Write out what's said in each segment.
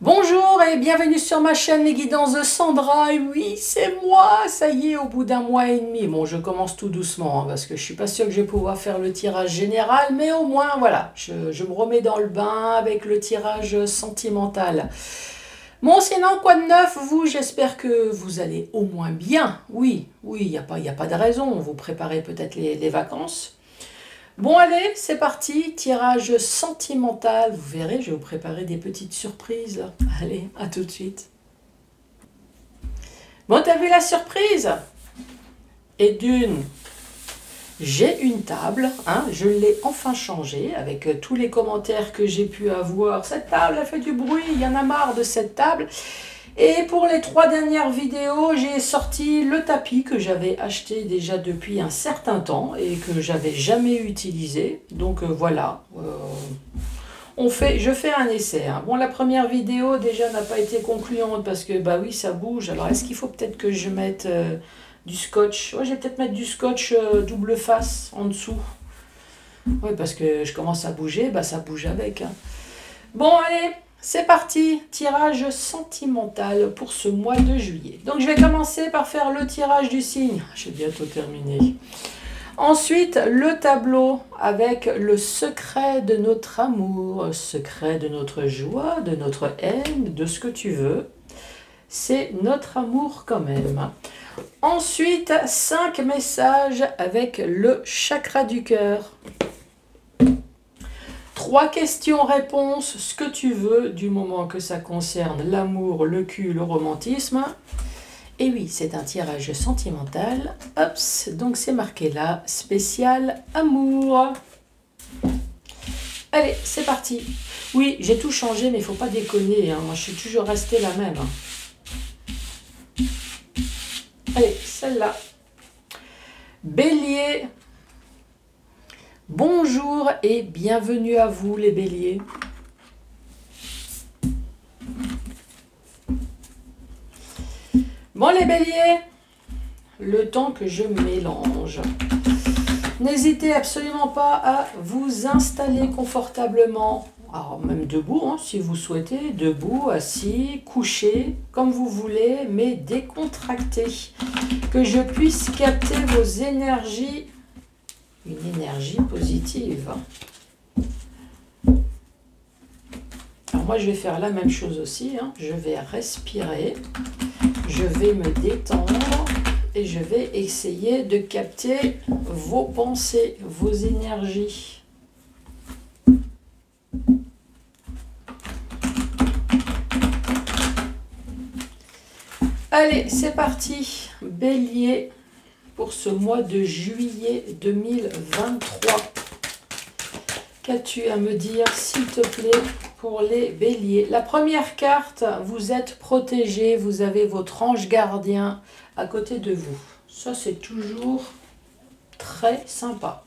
Bonjour et bienvenue sur ma chaîne Les Guidances de Sandra. Et oui, c'est moi, ça y est, au bout d'un mois et demi. Bon, je commence tout doucement parce que je suis pas sûre que je vais pouvoir faire le tirage général, mais au moins, voilà, je me remets dans le bain avec le tirage sentimental. Bon, sinon, quoi de neuf, vous? J'espère que vous allez au moins bien. Oui, il n'y a pas de raison. Vous préparez peut-être les vacances. Bon, allez, c'est parti, tirage sentimental. Vous verrez, je vais vous préparer des petites surprises. Allez, à tout de suite. Bon, t'as vu la surprise? Et d'une, j'ai une table, hein, je l'ai enfin changée avec tous les commentaires que j'ai pu avoir. Cette table a fait du bruit, il y en a marre de cette table. Et pour les 3 dernières vidéos, j'ai sorti le tapis que j'avais acheté déjà depuis un certain temps et que j'avais jamais utilisé. Donc voilà, je fais un essai. Hein. Bon, la première vidéo déjà n'a pas été concluante parce que bah oui, ça bouge. Alors est-ce qu'il faut peut-être que je mette du scotch? Ouais, je vais peut-être mettre du scotch double face en dessous. Oui, parce que je commence à bouger, bah ça bouge avec. Hein. Bon, allez, c'est parti, tirage sentimental pour ce mois de juillet. Donc je vais commencer par faire le tirage du signe. J'ai bientôt terminé. Ensuite, le tableau avec le secret de notre amour, secret de notre joie, de notre haine, de ce que tu veux. C'est notre amour quand même. Ensuite, 5 messages avec le chakra du cœur. 3 questions-réponses, ce que tu veux, du moment que ça concerne l'amour, le cul, le romantisme. Et oui, c'est un tirage sentimental. Hop, donc c'est marqué là, spécial amour. Allez, c'est parti. Oui, j'ai tout changé, mais il ne faut pas déconner. Hein. Moi, je suis toujours restée la même. Hein. Allez, celle-là. Bélier. Bonjour et bienvenue à vous les béliers. Bon les béliers, le temps que je mélange. N'hésitez absolument pas à vous installer confortablement. Alors même debout, hein, si vous souhaitez, debout, assis, couché, comme vous voulez, mais décontracté. Que je puisse capter vos énergies. Une énergie positive. Alors moi je vais faire la même chose aussi. Hein. Je vais respirer. Je vais me détendre. Et je vais essayer de capter vos pensées, vos énergies. Allez, c'est parti. Bélier. Pour ce mois de juillet 2023. Qu'as-tu à me dire, s'il te plaît, pour les béliers? La première carte, vous êtes protégé, vous avez votre ange gardien à côté de vous. Ça, c'est toujours très sympa.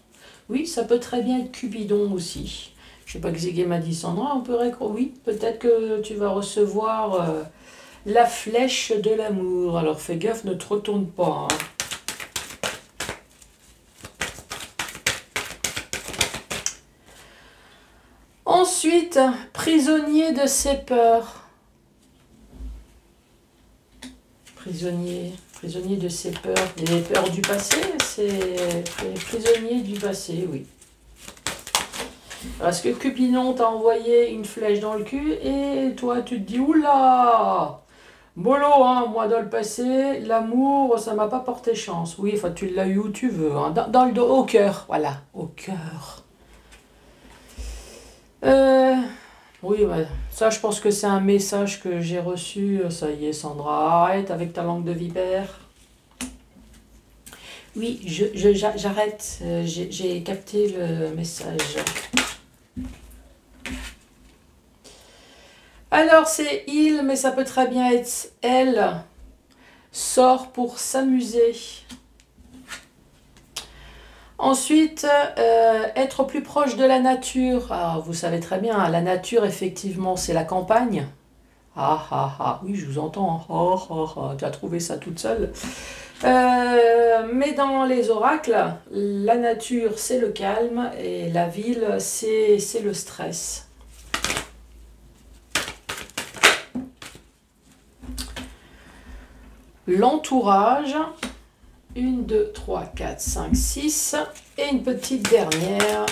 Oui, ça peut très bien être Cupidon aussi. Je ne sais pas que Zégué m'a dit Sandra, on pourrait croire. Oui, peut-être que tu vas recevoir la flèche de l'amour. Alors fais gaffe, ne te retourne pas. Hein. Ensuite, prisonnier de ses peurs. Prisonnier de ses peurs. Les peurs du passé, c'est prisonnier du passé, oui. Parce que Cupidon t'a envoyé une flèche dans le cul et toi tu te dis oula, mollo, hein, moi dans le passé, l'amour, ça m'a pas porté chance. Oui, enfin tu l'as eu où tu veux, hein, dans le dos, au cœur, voilà, au cœur. Oui, ouais. Ça je pense que c'est un message que j'ai reçu. Ça y est Sandra, arrête avec ta langue de vipère. Oui, j'arrête, j'ai capté le message. Alors c'est il, mais ça peut très bien être elle. Sort pour s'amuser. Ensuite, être plus proche de la nature. Alors, vous savez très bien, la nature, effectivement, c'est la campagne. Ah, ah, ah, oui, je vous entends. Oh, oh, oh, tu as trouvé ça toute seule. Mais dans les oracles, la nature, c'est le calme et la ville, c'est le stress. l'entourage. 1, 2, 3, 4, 5, 6. Et une petite dernière.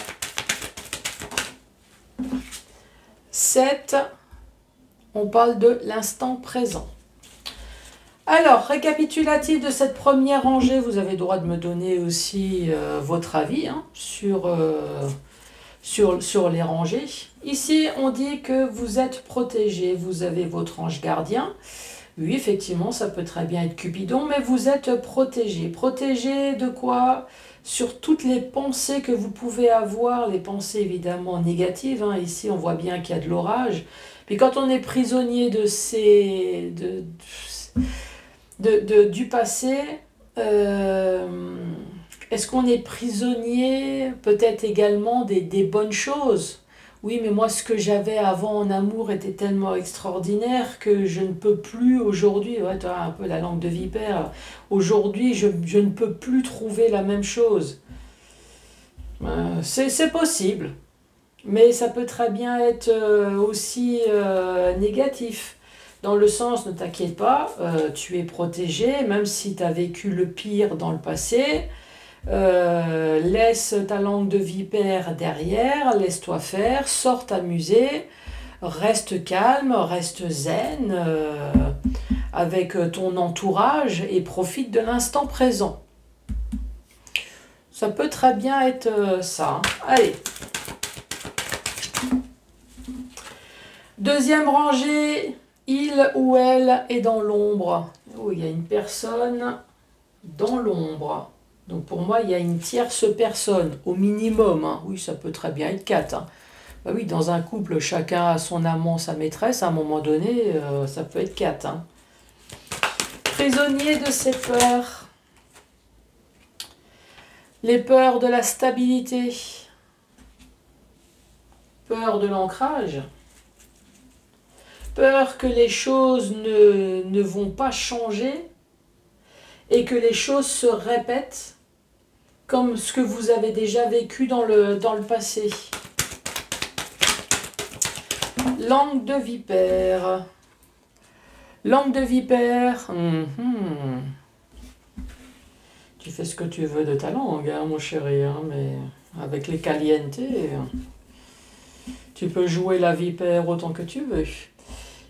7. On parle de l'instant présent. Alors, récapitulatif de cette première rangée, vous avez le droit de me donner aussi votre avis hein, sur les rangées. Ici, on dit que vous êtes protégé, vous avez votre ange gardien. Oui, effectivement, ça peut très bien être Cupidon, mais vous êtes protégé. Protégé de quoi? Sur toutes les pensées que vous pouvez avoir, les pensées évidemment négatives. Hein. Ici, on voit bien qu'il y a de l'orage. Puis quand on est prisonnier de ces... du passé, est-ce qu'on est prisonnier peut-être également des bonnes choses? Oui, mais moi, ce que j'avais avant en amour était tellement extraordinaire que je ne peux plus aujourd'hui, ouais, tu as un peu la langue de vipère, aujourd'hui, je ne peux plus trouver la même chose. C'est possible, mais ça peut très bien être aussi négatif. Dans le sens, ne t'inquiète pas, tu es protégé, même si tu as vécu le pire dans le passé. Laisse ta langue de vipère derrière, laisse-toi faire, sors t'amuser, reste calme, reste zen avec ton entourage et profite de l'instant présent. Ça peut très bien être ça. Hein. Allez. Deuxième rangée, il ou elle est dans l'ombre. Oh, il y a une personne dans l'ombre. Donc pour moi, il y a une tierce personne, au minimum. Hein. Oui, ça peut très bien être 4. Hein. Bah oui, dans un couple, chacun a son amant, sa maîtresse. À un moment donné, ça peut être 4. Hein. Prisonnier de ses peurs. Les peurs de la stabilité. Peur de l'ancrage. Peur que les choses ne vont pas changer et que les choses se répètent comme ce que vous avez déjà vécu dans le passé. Langue de vipère. Langue de vipère. Tu fais ce que tu veux de ta langue, hein, mon chéri, hein, mais avec les calientes, tu peux jouer la vipère autant que tu veux.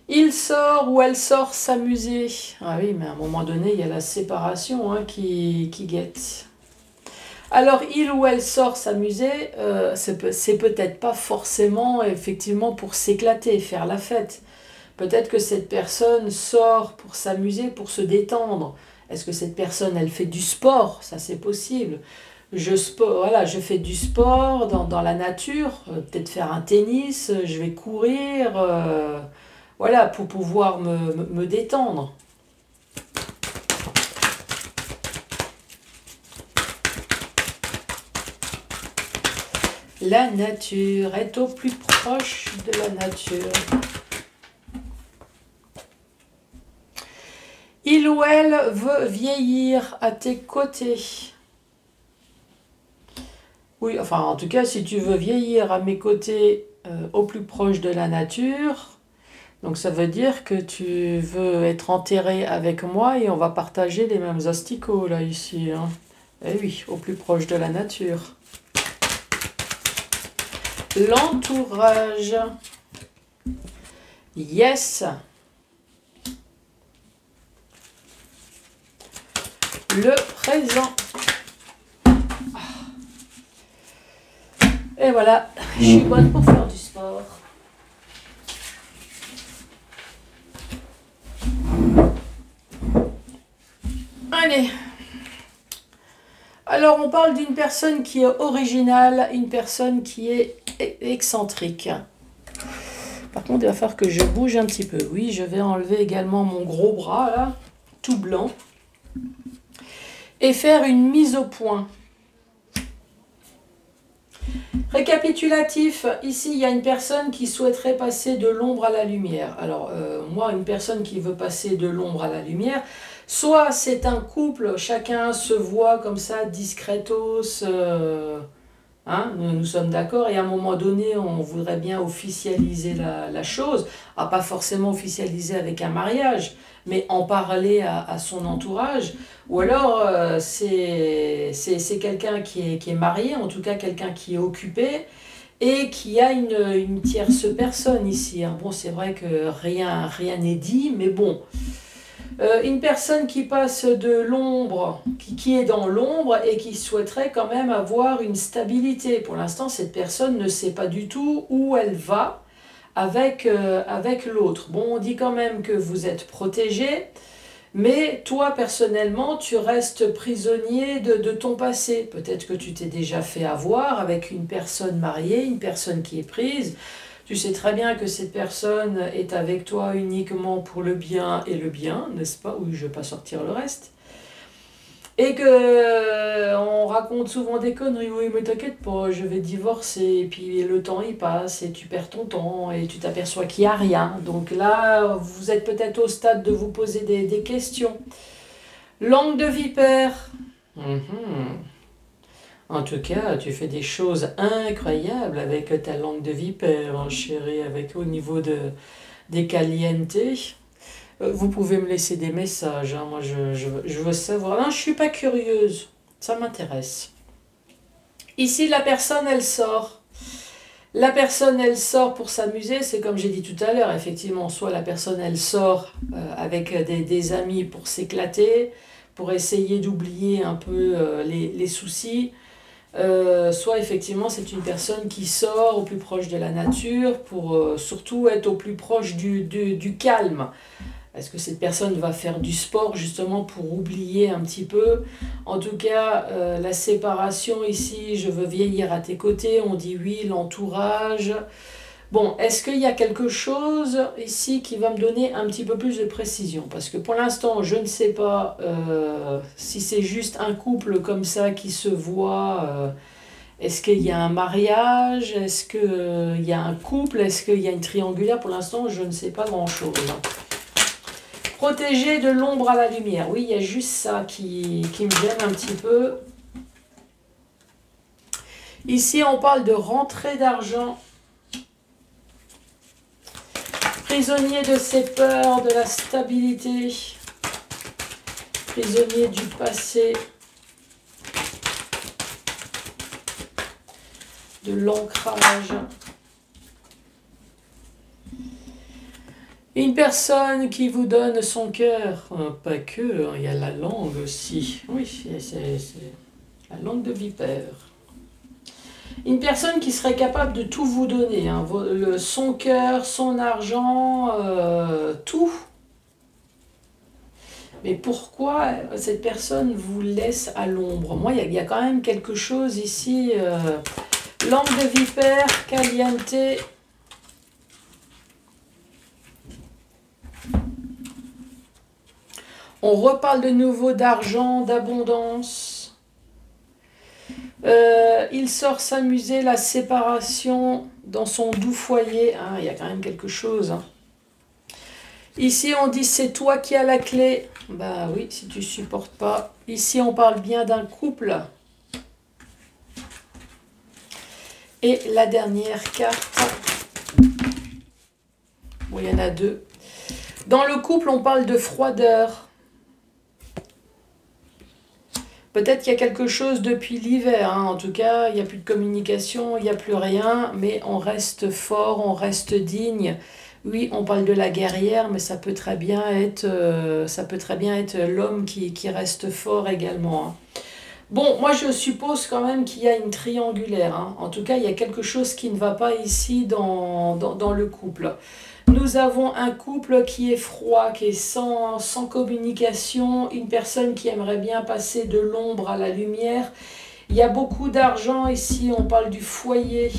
Il sort ou elle sort s'amuser. Ah oui, mais à un moment donné, il y a la séparation hein, qui guette. Alors, il ou elle sort s'amuser, c'est peut-être pas forcément, effectivement, pour s'éclater, faire la fête. Peut-être que cette personne sort pour s'amuser, pour se détendre. Est-ce que cette personne, elle fait du sport? Ça, c'est possible. Je fais du sport dans la nature, peut-être faire un tennis, je vais courir, voilà, pour pouvoir me détendre. La nature est au plus proche de la nature. Il ou elle veut vieillir à tes côtés. Oui, enfin, en tout cas, si tu veux vieillir à mes côtés au plus proche de la nature, donc ça veut dire que tu veux être enterré avec moi et on va partager les mêmes asticots, là, ici. Hein. Eh oui, au plus proche de la nature. L'entourage. Yes. Le présent. Et voilà, je suis bonne pour faire du sport. Allez. Alors, on parle d'une personne qui est originale, une personne qui est excentrique. Par contre, il va falloir que je bouge un petit peu. Oui, je vais enlever également mon gros bras, là, tout blanc. Et faire une mise au point. Récapitulatif, ici, il y a une personne qui souhaiterait passer de l'ombre à la lumière. Alors, moi, une personne qui veut passer de l'ombre à la lumière, soit c'est un couple, chacun se voit comme ça, discretos, Hein, nous sommes d'accord, et à un moment donné, on voudrait bien officialiser la chose. Ah, pas forcément officialiser avec un mariage, mais en parler à son entourage. Ou alors, c'est quelqu'un qui est marié, en tout cas quelqu'un qui est occupé, et qui a une tierce personne ici. Hein. Bon, c'est vrai que rien n'est dit, mais bon. Une personne qui passe de l'ombre, qui est dans l'ombre et qui souhaiterait quand même avoir une stabilité. Pour l'instant, cette personne ne sait pas du tout où elle va avec l'autre. Bon, on dit quand même que vous êtes protégé, mais toi, personnellement, tu restes prisonnier de ton passé. Peut-être que tu t'es déjà fait avoir avec une personne mariée, une personne qui est prise. Tu sais très bien que cette personne est avec toi uniquement pour le bien et le bien, n'est-ce pas? Oui, je ne vais pas sortir le reste. Et que on raconte souvent des conneries. Oui, mais t'inquiète pas, je vais divorcer. Et puis le temps il passe et tu perds ton temps et tu t'aperçois qu'il n'y a rien. Donc là, vous êtes peut-être au stade de vous poser des questions. Langue de vipère. En tout cas, tu fais des choses incroyables avec ta langue de vipère, hein, chérie, avec au niveau des calientes. Vous pouvez me laisser des messages, hein, moi je veux savoir. Non, je ne suis pas curieuse, ça m'intéresse. Ici, la personne, elle sort. La personne, elle sort pour s'amuser, c'est comme j'ai dit tout à l'heure, effectivement, soit la personne, elle sort avec des amis pour s'éclater, pour essayer d'oublier un peu les soucis. Soit effectivement c'est une personne qui sort au plus proche de la nature pour surtout être au plus proche du calme. Est-ce que cette personne va faire du sport justement pour oublier un petit peu? En tout cas, la séparation ici, je veux vieillir à tes côtés, on dit oui, l'entourage. Bon, est-ce qu'il y a quelque chose ici qui va me donner un petit peu plus de précision? Parce que pour l'instant, je ne sais pas si c'est juste un couple comme ça qui se voit. Est-ce qu'il y a un mariage? Est-ce qu'il y a un couple? Est-ce qu'il y a une triangulaire? Pour l'instant, je ne sais pas grand-chose. Protéger de l'ombre à la lumière. Oui, il y a juste ça qui me gêne un petit peu. Ici, on parle de rentrée d'argent. Prisonnier de ses peurs, de la stabilité, prisonnier du passé, de l'ancrage. Une personne qui vous donne son cœur, pas que, hein, il y a la langue aussi. Oui, c'est la langue de vipère. Une personne qui serait capable de tout vous donner, hein, son cœur, son argent, tout. Mais pourquoi cette personne vous laisse à l'ombre? Moi, il y a quand même quelque chose ici. Langue de vipère, caliente. On reparle de nouveau d'argent, d'abondance. Il sort s'amuser, la séparation dans son doux foyer. Ah, il y a quand même quelque chose. Hein. Ici, on dit c'est toi qui as la clé. Bah oui, si tu supportes pas. Ici, on parle bien d'un couple. Et la dernière carte. Bon, il y en a deux. Dans le couple, on parle de froideur. Peut-être qu'il y a quelque chose depuis l'hiver, hein. En tout cas, il n'y a plus de communication, il n'y a plus rien, mais on reste fort, on reste digne. Oui, on parle de la guerrière, mais ça peut très bien être l'homme qui reste fort également. Hein. Bon, moi je suppose quand même qu'il y a une triangulaire. Hein. En tout cas, il y a quelque chose qui ne va pas ici dans le couple. Nous avons un couple qui est froid, qui est sans communication, une personne qui aimerait bien passer de l'ombre à la lumière. Il y a beaucoup d'argent ici, on parle du foyer,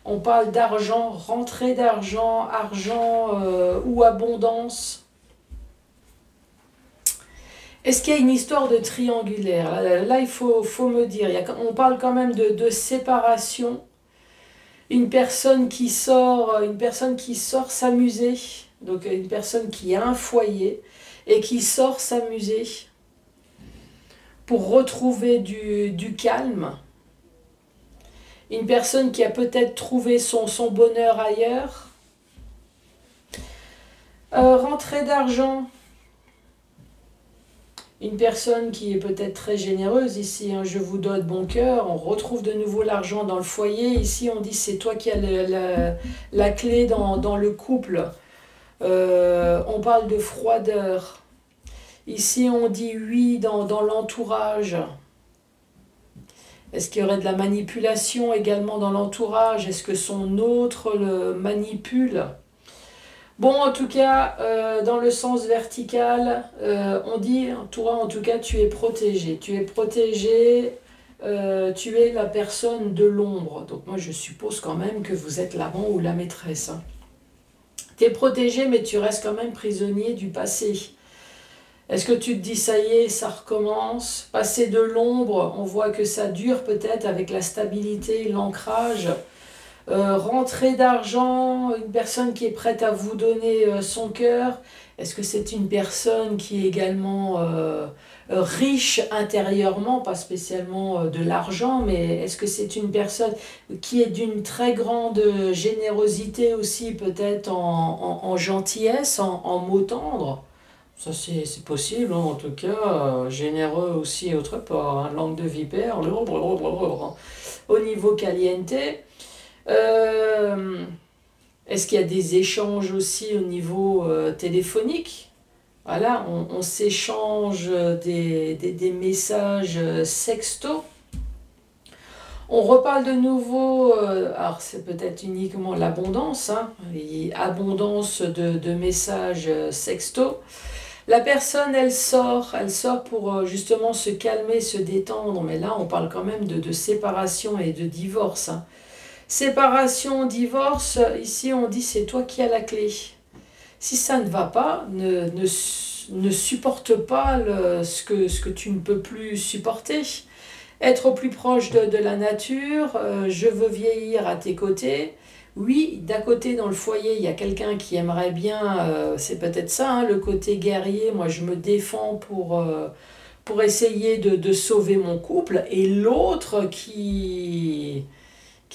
on parle d'argent, rentrée d'argent, argent ou abondance. Est-ce qu'il y a une histoire de triangulaire? Là, il faut me dire, on parle quand même de séparation. Une personne qui sort s'amuser, donc une personne qui a un foyer et qui sort s'amuser pour retrouver du calme. Une personne qui a peut-être trouvé son bonheur ailleurs. Rentrée d'argent. Une personne qui est peut-être très généreuse ici, hein, je vous donne bon cœur, on retrouve de nouveau l'argent dans le foyer. Ici, on dit c'est toi qui as la clé dans le couple. On parle de froideur. Ici, on dit oui dans l'entourage. Est-ce qu'il y aurait de la manipulation également dans l'entourage? Est-ce que son autre le manipule? Bon, en tout cas, dans le sens vertical, on dit, toi, en tout cas, tu es protégé. Tu es protégé, tu es la personne de l'ombre. Donc moi, je suppose quand même que vous êtes l'amant ou la maîtresse. Hein. Tu es protégé, mais tu restes quand même prisonnier du passé. Est-ce que tu te dis, ça y est, ça recommence? Passer de l'ombre, on voit que ça dure peut-être avec la stabilité, l'ancrage. Rentrée d'argent, une personne qui est prête à vous donner son cœur. Est-ce que c'est une personne qui est également riche intérieurement, pas spécialement de l'argent, mais est-ce que c'est une personne qui est d'une très grande générosité aussi, peut-être en gentillesse, en mots tendres? Ça c'est possible, hein, en tout cas, généreux aussi autre part, hein, langue de vipère, au niveau caliente. Est-ce qu'il y a des échanges aussi au niveau téléphonique? Voilà, on s'échange des messages sexto. On reparle de nouveau, alors c'est peut-être uniquement l'abondance, hein, abondance de messages sexto. La personne, elle sort pour justement se calmer, se détendre, mais là on parle quand même de séparation et de divorce. Hein. Séparation, divorce, ici on dit c'est toi qui as la clé. Si ça ne va pas, ne supporte pas ce que tu ne peux plus supporter. Être au plus proche de la nature, je veux vieillir à tes côtés. Oui, d'un côté dans le foyer, il y a quelqu'un qui aimerait bien, c'est peut-être ça, hein, le côté guerrier, moi je me défends pour essayer de sauver mon couple, et l'autre qui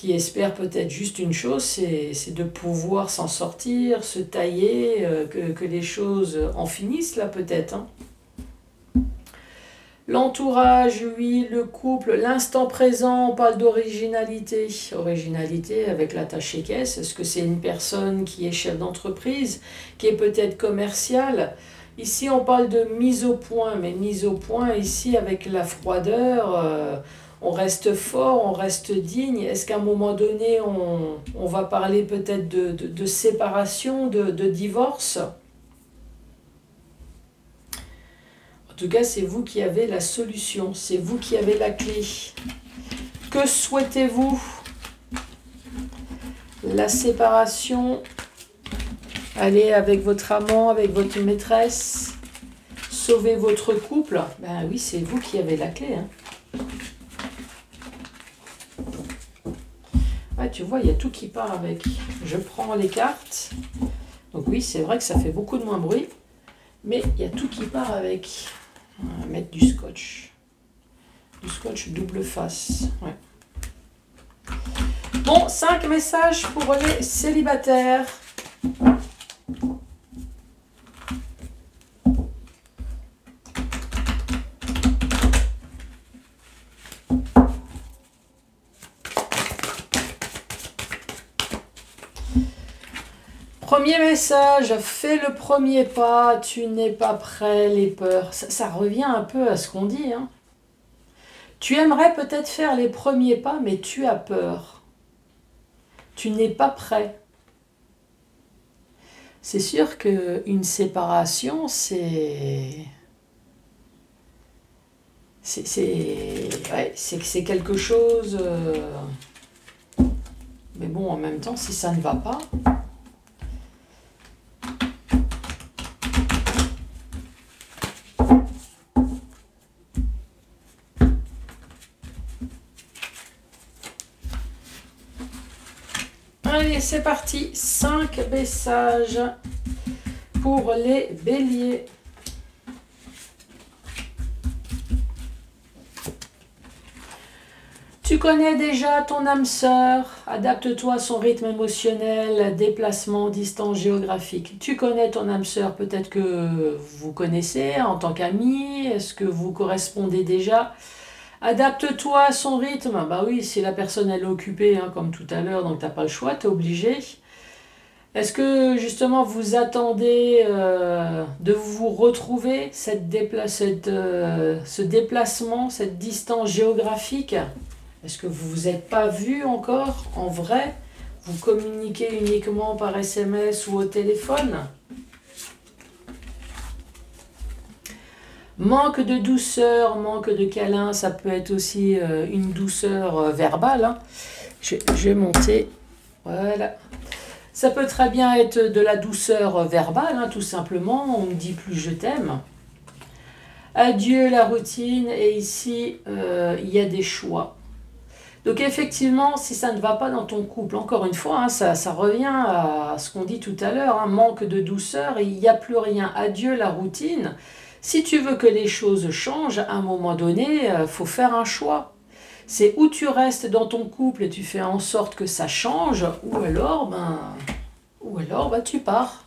espère peut-être juste une chose, c'est de pouvoir s'en sortir, se tailler, que les choses en finissent là peut-être. Hein. L'entourage, oui, le couple, l'instant présent, on parle d'originalité. Originalité avec l'attaché caisse. Est-ce que c'est une personne qui est chef d'entreprise, qui est peut-être commerciale? Ici, on parle de mise au point, mais mise au point ici avec la froideur, on reste fort, on reste digne. Est-ce qu'à un moment donné, on va parler peut-être de séparation, de divorce? En tout cas, c'est vous qui avez la solution, c'est vous qui avez la clé. Que souhaitez-vous? La séparation, aller avec votre amant, avec votre maîtresse, sauver votre couple. Ben oui, c'est vous qui avez la clé. Hein. Ouais, tu vois, il y a tout qui part avec. Je prends les cartes. Donc oui, c'est vrai que ça fait beaucoup de moins bruit, mais il y a tout qui part avec. On va mettre du scotch. Du scotch double face. Ouais. Bon, 5 messages pour les célibataires. Premier message, fais le premier pas, tu n'es pas prêt, les peurs. Ça revient un peu à ce qu'on dit. Hein. Tu aimerais peut-être faire les premiers pas, mais tu as peur. Tu n'es pas prêt. C'est sûr qu'une séparation, c'est quelque chose... mais bon, en même temps, si ça ne va pas... Allez, c'est parti. 5 messages pour les béliers. Tu connais déjà ton âme sœur, adapte-toi à son rythme émotionnel, déplacement, distance géographique. Tu connais ton âme sœur, peut-être que vous connaissez en tant qu'ami, est-ce que vous correspondez déjà? Adapte-toi à son rythme. Bah oui, si la personne elle est occupée, hein, comme tout à l'heure, donc t'as pas le choix, t'es obligé. Est-ce que justement vous attendez de vous retrouver ce déplacement, cette distance géographique? Est-ce que vous vous êtes pas vu encore en vrai? Vous communiquez uniquement par SMS ou au téléphone? Manque de douceur, manque de câlin, ça peut être aussi une douceur verbale, hein. Je vais monter, voilà. Ça peut très bien être de la douceur verbale, hein, tout simplement, on me dit plus je t'aime. Adieu la routine, et ici, il y a des choix. Donc effectivement, si ça ne va pas dans ton couple, encore une fois, hein, ça revient à ce qu'on dit tout à l'heure, hein, manque de douceur, et il n'y a plus rien. Adieu la routine. Si tu veux que les choses changent, à un moment donné, il faut faire un choix. C'est où tu restes dans ton couple et tu fais en sorte que ça change, ou alors, tu pars.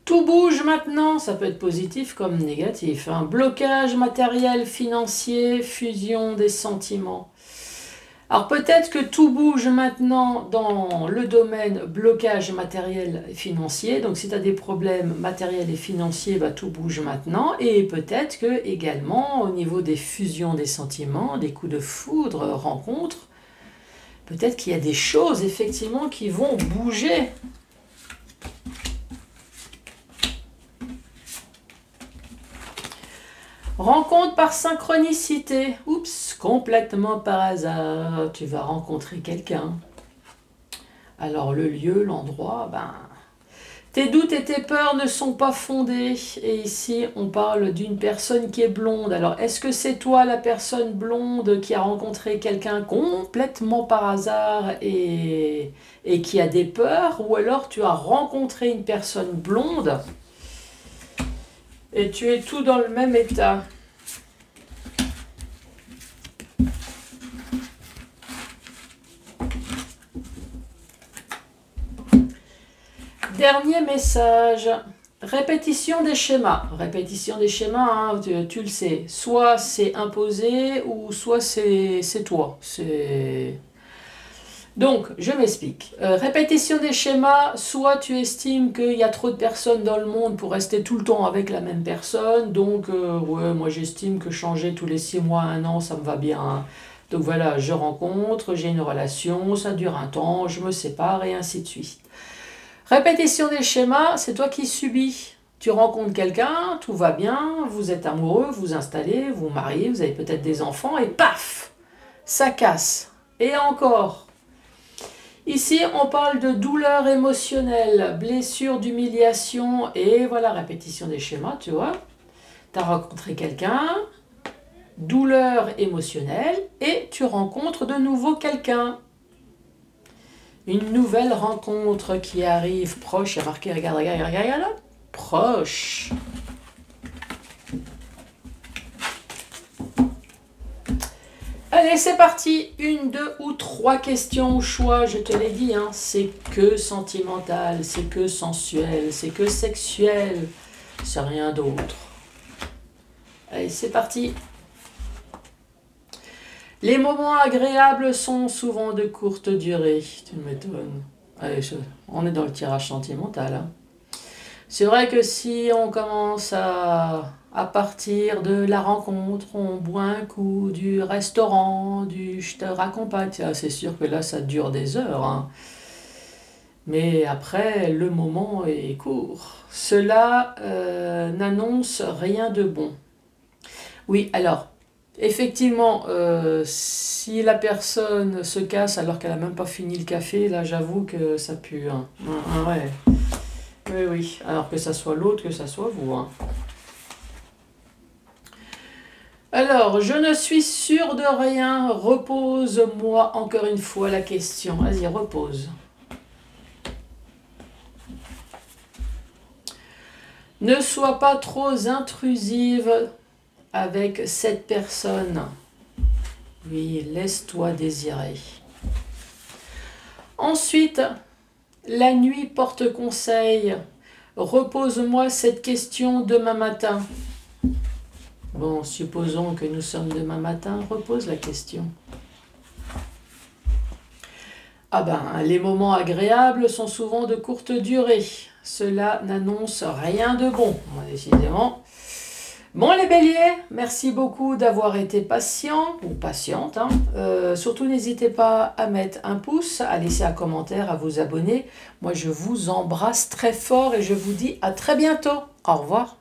Tout bouge maintenant, ça peut être positif comme négatif, hein. Blocage matériel, financier, fusion des sentiments. Alors peut-être que tout bouge maintenant dans le domaine blocage matériel et financier. Donc si tu as des problèmes matériels et financiers, bah, tout bouge maintenant. Et peut-être que également au niveau des fusions des sentiments, des coups de foudre, rencontres, peut-être qu'il y a des choses effectivement qui vont bouger. Rencontre par synchronicité. Oups, complètement par hasard. Tu vas rencontrer quelqu'un. Alors le lieu, l'endroit, tes doutes et tes peurs ne sont pas fondés. Et ici, on parle d'une personne qui est blonde. Alors, est-ce que c'est toi la personne blonde qui a rencontré quelqu'un complètement par hasard et qui a des peurs? Ou alors tu as rencontré une personne blonde et tu es tout dans le même état. Dernier message. Répétition des schémas. Répétition des schémas, hein, tu le sais. Soit c'est imposé ou soit c'est toi. Donc, je m'explique. Répétition des schémas, soit tu estimes qu'il y a trop de personnes dans le monde pour rester tout le temps avec la même personne. Donc, ouais, moi j'estime que changer tous les 6 mois, 1 an, ça me va bien, hein. Donc voilà, je rencontre, j'ai une relation, ça dure un temps, je me sépare et ainsi de suite. Répétition des schémas, c'est toi qui subis. Tu rencontres quelqu'un, tout va bien, vous êtes amoureux, vous installez, vous mariez, vous avez peut-être des enfants et paf, ça casse. Et encore. Ici, on parle de douleur émotionnelle, blessure d'humiliation et voilà, répétition des schémas, tu vois. Tu as rencontré quelqu'un, douleur émotionnelle et tu rencontres de nouveau quelqu'un. Une nouvelle rencontre qui arrive proche, il y a marqué, regarde, proche. Allez, c'est parti. 1, 2 ou 3 questions au choix, je te l'ai dit, hein. C'est que sentimental, c'est que sensuel, c'est que sexuel, c'est rien d'autre. Allez, c'est parti. Les moments agréables sont souvent de courte durée. Tu m'étonnes. Allez, on est dans le tirage sentimental, hein. C'est vrai que si on commence à partir de la rencontre, on boit un coup, du restaurant, du je te raccompagne, c'est sûr que là ça dure des heures, hein. Mais après, le moment est court. Cela n'annonce rien de bon. Oui, alors, effectivement, si la personne se casse alors qu'elle n'a même pas fini le café, là j'avoue que ça pue, hein. Ouais. Oui, oui, alors que ça soit l'autre, que ça soit vous, hein. Alors, je ne suis sûre de rien. Repose-moi encore une fois la question. Vas-y, repose. Ne sois pas trop intrusive avec cette personne. Oui, laisse-toi désirer. Ensuite, la nuit porte conseil. Repose-moi cette question demain matin. Bon, supposons que nous sommes demain matin, repose la question. Ah ben, les moments agréables sont souvent de courte durée. Cela n'annonce rien de bon, décidément. Bon les béliers, merci beaucoup d'avoir été patient ou patiente. Surtout n'hésitez pas à mettre un pouce, à laisser un commentaire, à vous abonner. Moi je vous embrasse très fort et je vous dis à très bientôt. Au revoir.